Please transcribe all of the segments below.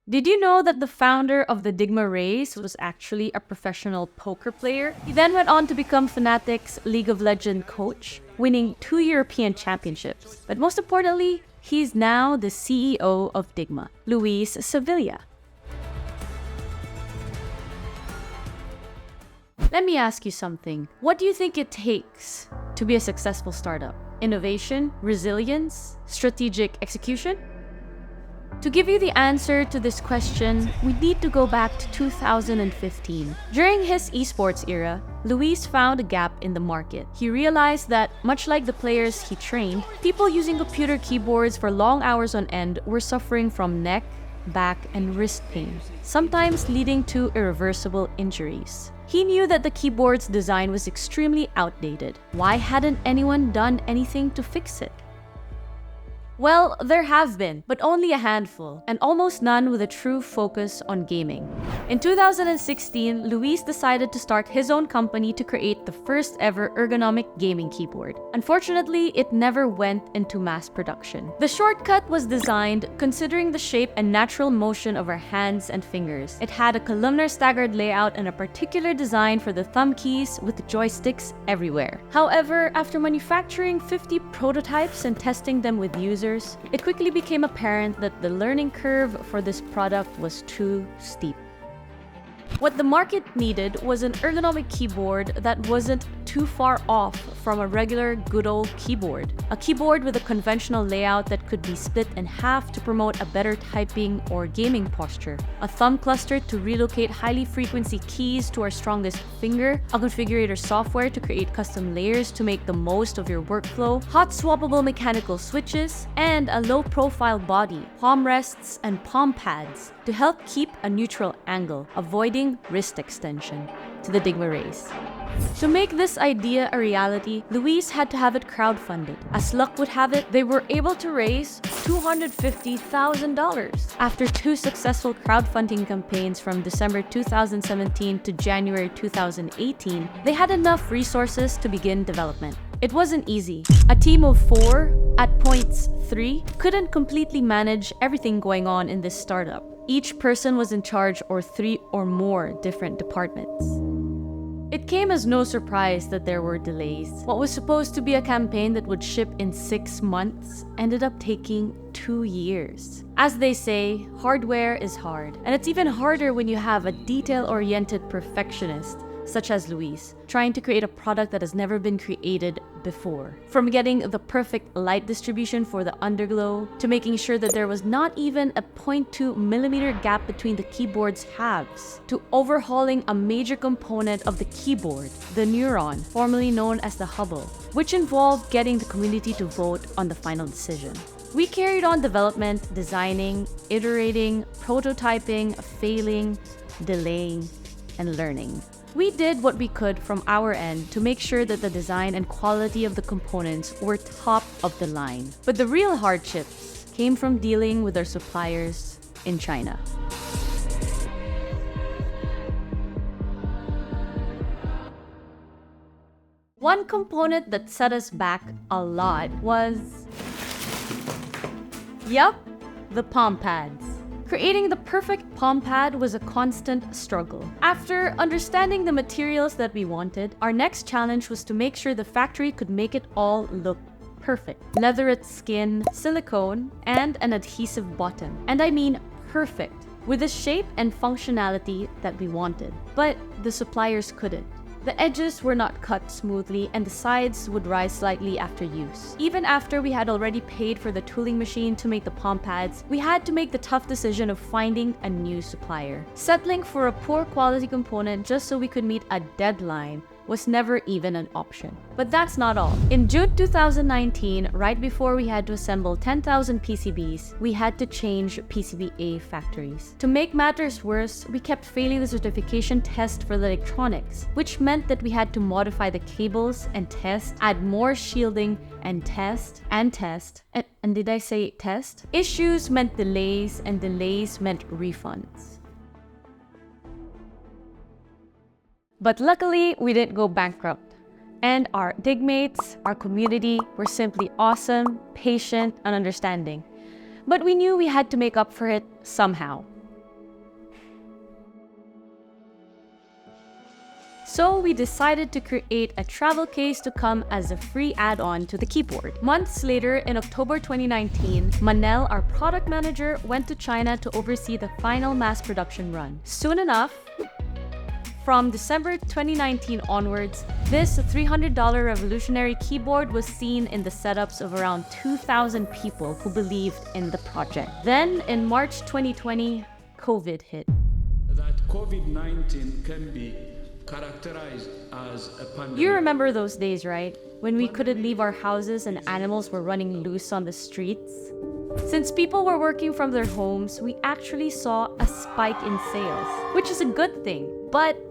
Did you know that the founder of the Dygma Raise was actually a professional poker player? He then went on to become FNATIC's League of Legends coach, winning 2 European championships. But most importantly, he's now the CEO of Dygma, Luis Sevilla. Let me ask you something. What do you think it takes to be a successful startup? Innovation, resilience, strategic execution? To give you the answer to this question, we need to go back to 2015. During his esports era, Luis found a gap in the market. He realized that, much like the players he trained, people using computer keyboards for long hours on end were suffering from neck, back, and wrist pain, sometimes leading to irreversible injuries. He knew that the keyboard's design was extremely outdated. Why hadn't anyone done anything to fix it? Well, there have been, but only a handful, and almost none with a true focus on gaming. In 2016, Luis decided to start his own company to create the first ever ergonomic gaming keyboard. Unfortunately, it never went into mass production. The shortcut was designed considering the shape and natural motion of our hands and fingers. It had a columnar staggered layout and a particular design for the thumb keys with joysticks everywhere. However, after manufacturing 50 prototypes and testing them with users, it quickly became apparent that the learning curve for this product was too steep. What the market needed was an ergonomic keyboard that wasn't too far off from a regular good old keyboard. A keyboard with a conventional layout that could be split in half to promote a better typing or gaming posture. A thumb cluster to relocate highly frequency keys to our strongest finger. A configurator software to create custom layers to make the most of your workflow. Hot swappable mechanical switches. And a low profile body, palm rests, and palm pads to help keep a neutral angle, avoiding wrist extension. To the Dygma Raise. To make this idea a reality, Luis had to have it crowdfunded. As luck would have it, they were able to raise $250,000. After 2 successful crowdfunding campaigns from December 2017 to January 2018, they had enough resources to begin development. It wasn't easy. A team of 4, at points 3, couldn't completely manage everything going on in this startup. Each person was in charge of 3 or more different departments. It came as no surprise that there were delays. What was supposed to be a campaign that would ship in 6 months ended up taking 2 years. As they say, hardware is hard. And it's even harder when you have a detail-oriented perfectionist such as Luis, trying to create a product that has never been created before. From getting the perfect light distribution for the underglow, to making sure that there was not even a 0.2mm gap between the keyboard's halves, to overhauling a major component of the keyboard, the neuron, formerly known as the Hubble, which involved getting the community to vote on the final decision. We carried on development, designing, iterating, prototyping, failing, delaying, and learning. We did what we could from our end to make sure that the design and quality of the components were top of the line. But the real hardships came from dealing with our suppliers in China. One component that set us back a lot was, the palm pads. Creating the perfect palm pad was a constant struggle. After understanding the materials that we wanted, our next challenge was to make sure the factory could make it all look perfect. Leatherette skin, silicone, and an adhesive bottom. And I mean perfect, with the shape and functionality that we wanted. But the suppliers couldn't. The edges were not cut smoothly and the sides would rise slightly after use. Even after we had already paid for the tooling machine to make the palm pads, we had to make the tough decision of finding a new supplier. Settling for a poor quality component just so we could meet a deadline was never even an option. But that's not all. In June 2019, right before we had to assemble 10,000 PCBs, we had to change PCBA factories. To make matters worse, we kept failing the certification test for the electronics, which meant that we had to modify the cables and test, add more shielding and test. And did I say test? Issues meant delays, and delays meant refunds. But luckily, we didn't go bankrupt. And our Dygmates, our community, were simply awesome, patient, and understanding. But we knew we had to make up for it somehow. So we decided to create a travel case to come as a free add-on to the keyboard. Months later, in October 2019, Manel, our product manager, went to China to oversee the final mass production run. Soon enough, from December 2019 onwards, this $300 revolutionary keyboard was seen in the setups of around 2,000 people who believed in the project. Then, in March 2020, COVID hit. That COVID-19 can be characterized as a pandemic. You remember those days, right? When we couldn't leave our houses and animals were running loose on the streets? Since people were working from their homes, we actually saw a spike in sales, which is a good thing, but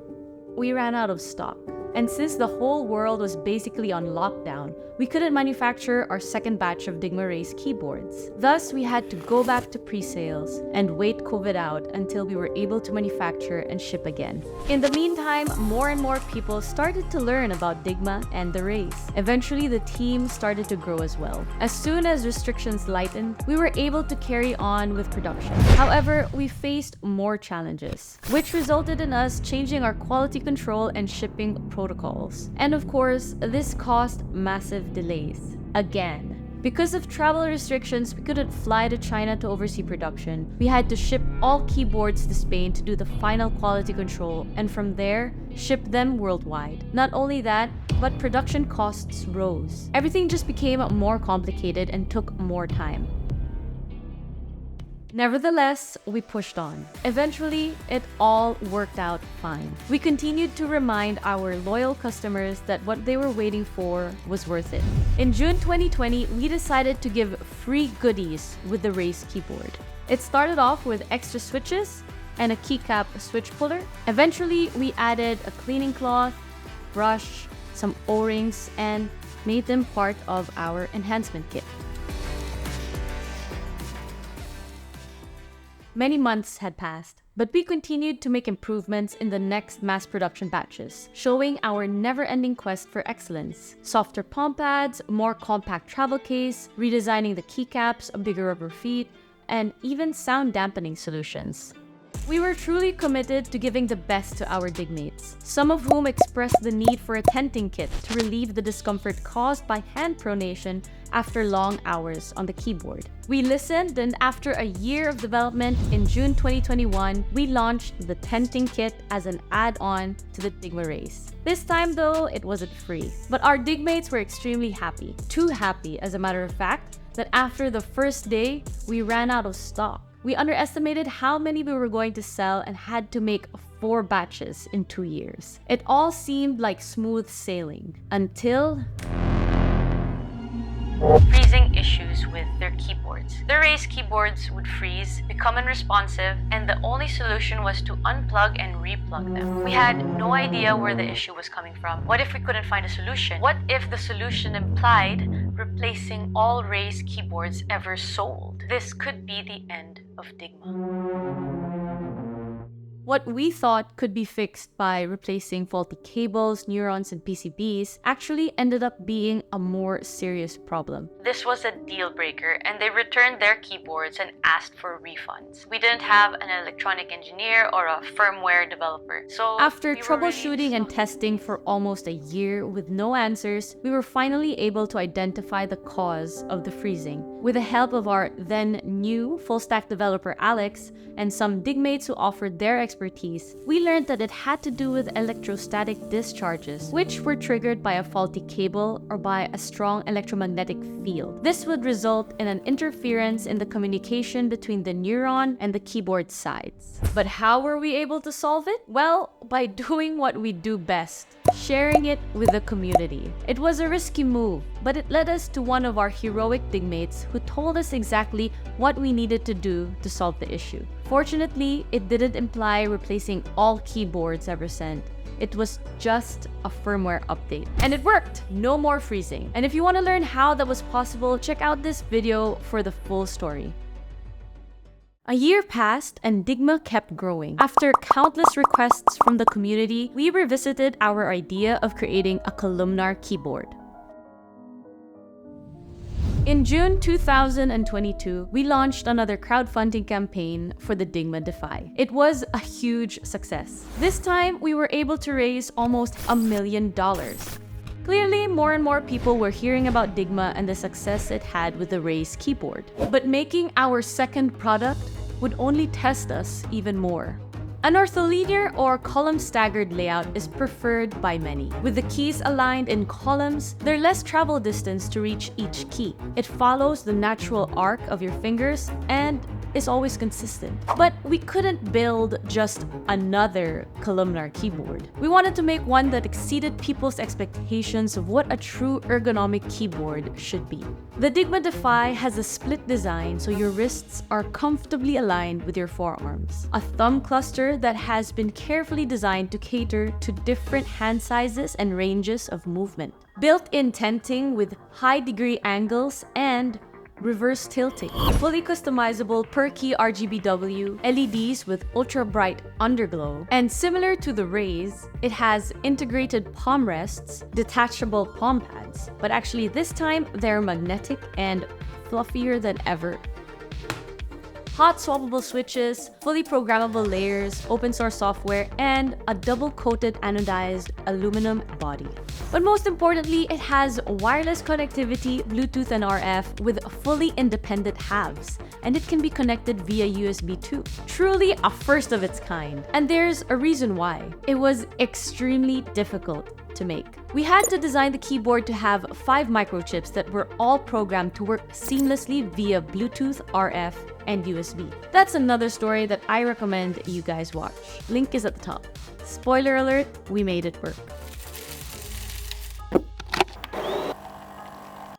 we ran out of stock. And since the whole world was basically on lockdown, we couldn't manufacture our second batch of Dygma Raise keyboards. Thus, we had to go back to pre-sales and wait COVID out until we were able to manufacture and ship again. In the meantime, more and more people started to learn about Dygma and the Raise. Eventually, the team started to grow as well. As soon as restrictions lightened, we were able to carry on with production. However, we faced more challenges, which resulted in us changing our quality control and shipping protocols. And of course, this caused massive delays. Again, because of travel restrictions, we couldn't fly to China to oversee production. We had to ship all keyboards to Spain to do the final quality control, and from there, ship them worldwide. Not only that, but production costs rose. Everything just became more complicated and took more time. Nevertheless, we pushed on. Eventually, it all worked out fine. We continued to remind our loyal customers that what they were waiting for was worth it. In June 2020, we decided to give free goodies with the Raise keyboard. It started off with extra switches and a keycap switch puller. Eventually, we added a cleaning cloth, brush, some O-rings, and made them part of our enhancement kit. Many months had passed, but we continued to make improvements in the next mass production batches, showing our never-ending quest for excellence. Softer palm pads, more compact travel case, redesigning the keycaps, a bigger rubber feet, and even sound dampening solutions. We were truly committed to giving the best to our Dygmates, some of whom expressed the need for a tenting kit to relieve the discomfort caused by hand pronation after long hours on the keyboard. We listened, and after a year of development, in June 2021, we launched the tenting kit as an add-on to the Dygma Raise. This time though, it wasn't free. But our Dygmates were extremely happy. Too happy, as a matter of fact, that after the first day, we ran out of stock. We underestimated how many we were going to sell and had to make 4 batches in 2 years. It all seemed like smooth sailing until freezing issues with their keyboards. The Raise keyboards would freeze, become unresponsive, and the only solution was to unplug and replug them. We had no idea where the issue was coming from. What if we couldn't find a solution? What if the solution implied replacing all Raise keyboards ever sold? This could be the end of Dygma. What we thought could be fixed by replacing faulty cables, neurons, and PCBs actually ended up being a more serious problem. This was a deal breaker, and they returned their keyboards and asked for refunds. We didn't have an electronic engineer or a firmware developer, so after troubleshooting and testing for almost a year with no answers, we were finally able to identify the cause of the freezing. With the help of our then new full-stack developer Alex and some Dygmates who offered their expertise, we learned that it had to do with electrostatic discharges, which were triggered by a faulty cable or by a strong electromagnetic field. This would result in an interference in the communication between the neuron and the keyboard sides. But how were we able to solve it? Well, by doing what we do best: sharing it with the community. It was a risky move, but it led us to one of our heroic Dygmates who told us exactly what we needed to do to solve the issue. Fortunately, it didn't imply replacing all keyboards ever sent. It was just a firmware update. And it worked! No more freezing. And if you want to learn how that was possible, check out this video for the full story. A year passed and Dygma kept growing. After countless requests from the community, we revisited our idea of creating a columnar keyboard. In June 2022, we launched another crowdfunding campaign for the Dygma Defy. It was a huge success. This time, we were able to raise almost $1 million. Clearly, more and more people were hearing about Dygma and the success it had with the Raise keyboard. But making our second product would only test us even more. An ortholinear or column-staggered layout is preferred by many. With the keys aligned in columns, there's less travel distance to reach each key. It follows the natural arc of your fingers and is always consistent. But we couldn't build just another columnar keyboard. We wanted to make one that exceeded people's expectations of what a true ergonomic keyboard should be. The Dygma Defy has a split design so your wrists are comfortably aligned with your forearms. A thumb cluster that has been carefully designed to cater to different hand sizes and ranges of movement. Built-in tenting with high degree angles and reverse tilting. Fully customizable per-key RGBW, LEDs with ultra-bright underglow, and similar to the Raise, it has integrated palm rests, detachable palm pads, but actually this time they're magnetic and fluffier than ever. Hot swappable switches, fully programmable layers, open source software, and a double-coated anodized aluminum body. But most importantly, it has wireless connectivity, Bluetooth and RF with fully independent halves, and it can be connected via USB too. Truly a first of its kind. And there's a reason why. It was extremely difficult to make. We had to design the keyboard to have 5 microchips that were all programmed to work seamlessly via Bluetooth, RF, and USB. That's another story that I recommend you guys watch. Link is at the top. Spoiler alert, we made it work.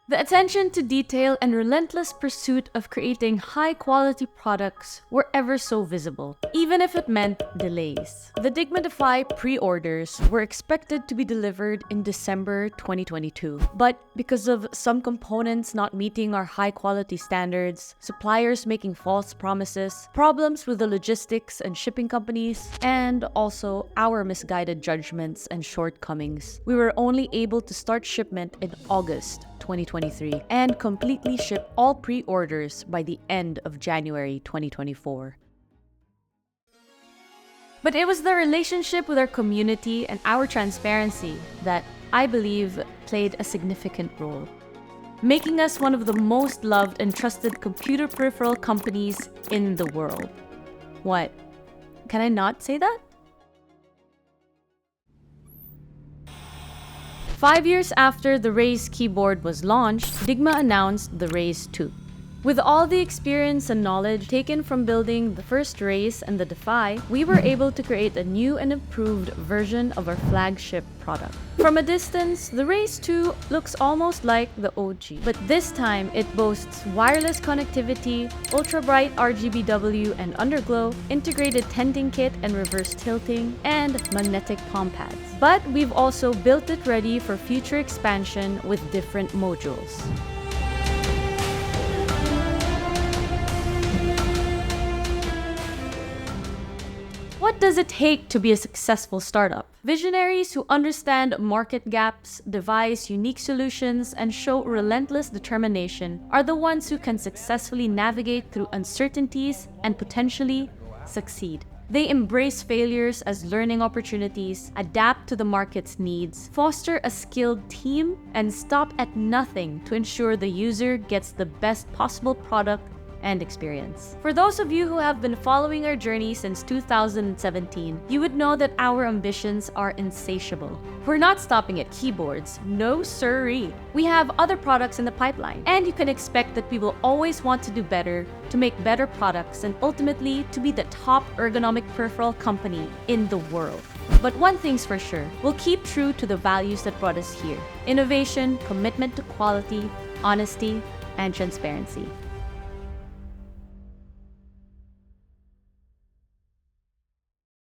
The attention to detail and relentless pursuit of creating high-quality products were ever so visible, even if it meant delays. The Dygma Defy pre-orders were expected to be delivered in December 2022, but because of some components not meeting our high-quality standards, suppliers making false promises, problems with the logistics and shipping companies, and also our misguided judgments and shortcomings, we were only able to start shipment in August 2023 and completely ship all pre-orders by the end of January 2024. But it was the relationship with our community and our transparency that I believe played a significant role, making us one of the most loved and trusted computer peripheral companies in the world. What? Can I not say that? 5 years after the Raise keyboard was launched, Dygma announced the Raise 2. With all the experience and knowledge taken from building the first Raise and the Defy, we were able to create a new and improved version of our flagship product. From a distance, the Raise 2 looks almost like the OG, but this time it boasts wireless connectivity, ultra-bright RGBW and underglow, integrated tenting kit and reverse tilting, and magnetic palm pads. But we've also built it ready for future expansion with different modules. What does it take to be a successful startup? Visionaries who understand market gaps, devise unique solutions, and show relentless determination are the ones who can successfully navigate through uncertainties and potentially succeed. They embrace failures as learning opportunities, adapt to the market's needs, foster a skilled team, and stop at nothing to ensure the user gets the best possible product and experience. For those of you who have been following our journey since 2017, you would know that our ambitions are insatiable. We're not stopping at keyboards, no siree. We have other products in the pipeline, and you can expect that we will always want to do better, to make better products, and ultimately to be the top ergonomic peripheral company in the world. But one thing's for sure, we'll keep true to the values that brought us here: innovation, commitment to quality, honesty, and transparency.